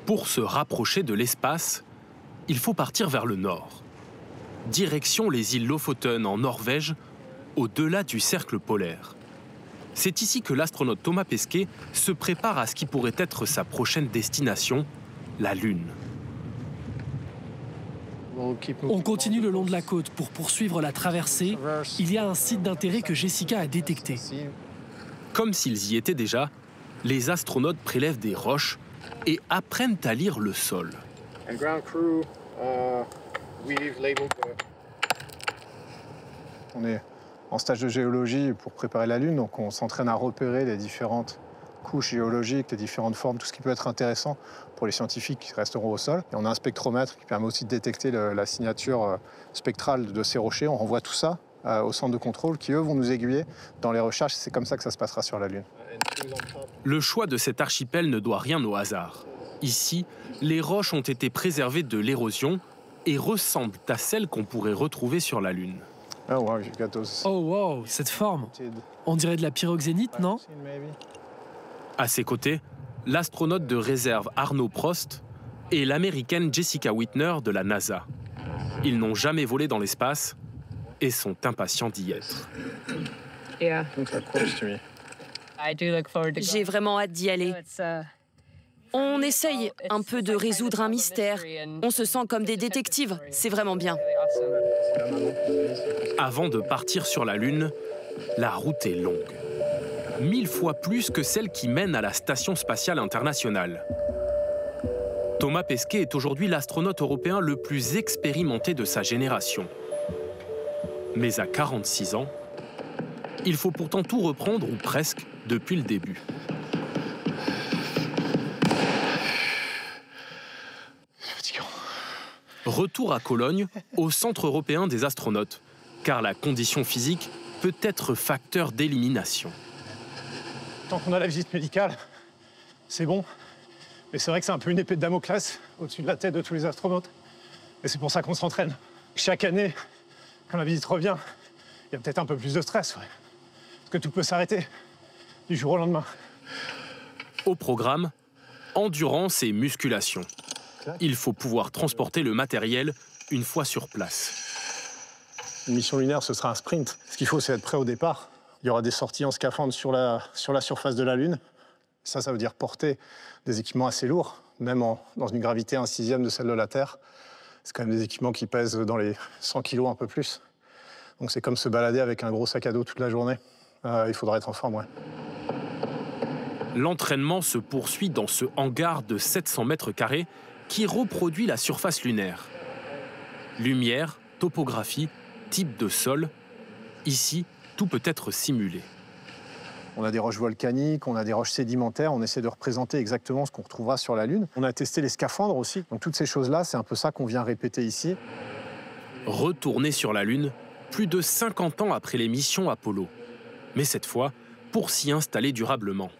Pour se rapprocher de l'espace, il faut partir vers le nord. Direction les îles Lofoten en Norvège, au-delà du cercle polaire. C'est ici que l'astronaute Thomas Pesquet se prépare à ce qui pourrait être sa prochaine destination, la Lune. On continue le long de la côte pour poursuivre la traversée. Il y a un site d'intérêt que Jessica a détecté. Comme s'ils y étaient déjà, les astronautes prélèvent des roches et apprennent à lire le sol. On est en stage de géologie pour préparer la Lune, donc on s'entraîne à repérer les différentes couches géologiques, les différentes formes, tout ce qui peut être intéressant pour les scientifiques qui resteront au sol. Et on a un spectromètre qui permet aussi de détecter la signature spectrale de ces rochers. On renvoie tout ça au centre de contrôle qui, eux, vont nous aiguiller dans les recherches. C'est comme ça que ça se passera sur la Lune. Le choix de cet archipel ne doit rien au hasard. Ici, les roches ont été préservées de l'érosion et ressemblent à celles qu'on pourrait retrouver sur la Lune. Oh wow, you got those. Oh wow, cette forme. On dirait de la pyroxénite, non? À ses côtés, l'astronaute de réserve Arno Prost et l'américaine Jessica Whitner de la NASA. Ils n'ont jamais volé dans l'espace et sont impatients d'y être. J'ai vraiment hâte d'y aller. On essaye un peu de résoudre un mystère. On se sent comme des détectives. C'est vraiment bien. Avant de partir sur la Lune, la route est longue. 1000 fois plus que celle qui mène à la Station spatiale internationale. Thomas Pesquet est aujourd'hui l'astronaute européen le plus expérimenté de sa génération. Mais à 46 ans, il faut pourtant tout reprendre, ou presque, depuis le début. Retour à Cologne, au Centre européen des astronautes, car la condition physique peut être facteur d'élimination. Tant qu'on a la visite médicale, c'est bon. Mais c'est vrai que c'est un peu une épée de Damoclès au-dessus de la tête de tous les astronautes. Et c'est pour ça qu'on s'entraîne. Chaque année, quand la visite revient, il y a peut-être un peu plus de stress. Ouais. Parce que tout peut s'arrêter du jour au lendemain. Au programme, endurance et musculation. Il faut pouvoir transporter le matériel une fois sur place. Une mission lunaire, ce sera un sprint. Ce qu'il faut, c'est être prêt au départ. Il y aura des sorties en scaphandre sur la surface de la Lune. Ça veut dire porter des équipements assez lourds, même dans une gravité 1/6 de celle de la Terre. C'est quand même des équipements qui pèsent dans les 100 kilos, un peu plus. Donc c'est comme se balader avec un gros sac à dos toute la journée. Il faudra être en forme, ouais. L'entraînement se poursuit dans ce hangar de 700 mètres carrés qui reproduit la surface lunaire. Lumière, topographie, type de sol. Ici, tout peut être simulé. On a des roches volcaniques, on a des roches sédimentaires, on essaie de représenter exactement ce qu'on retrouvera sur la Lune. On a testé les scaphandres aussi, donc toutes ces choses-là, c'est un peu ça qu'on vient répéter ici. Retourner sur la Lune, plus de 50 ans après les missions Apollo. Mais cette fois, pour s'y installer durablement.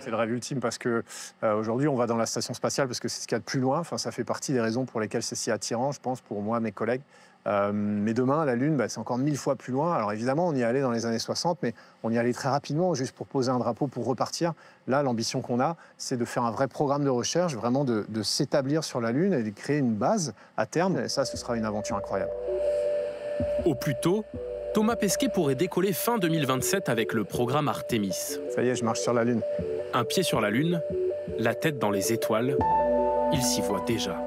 C'est le rêve ultime parce que aujourd'hui on va dans la station spatiale parce que c'est ce qu'il y a de plus loin. Enfin, ça fait partie des raisons pour lesquelles c'est si attirant, je pense, pour moi, mes collègues. Mais demain, la Lune, c'est encore 1000 fois plus loin. Alors évidemment, on y allait dans les années 60, mais on y allait très rapidement, juste pour poser un drapeau, pour repartir. Là, l'ambition qu'on a, c'est de faire un vrai programme de recherche, vraiment de s'établir sur la Lune et de créer une base à terme. Et ça, ce sera une aventure incroyable. Au plus tôt, Thomas Pesquet pourrait décoller fin 2027 avec le programme Artemis. Ça y est, je marche sur la Lune. Un pied sur la Lune, la tête dans les étoiles, il s'y voit déjà.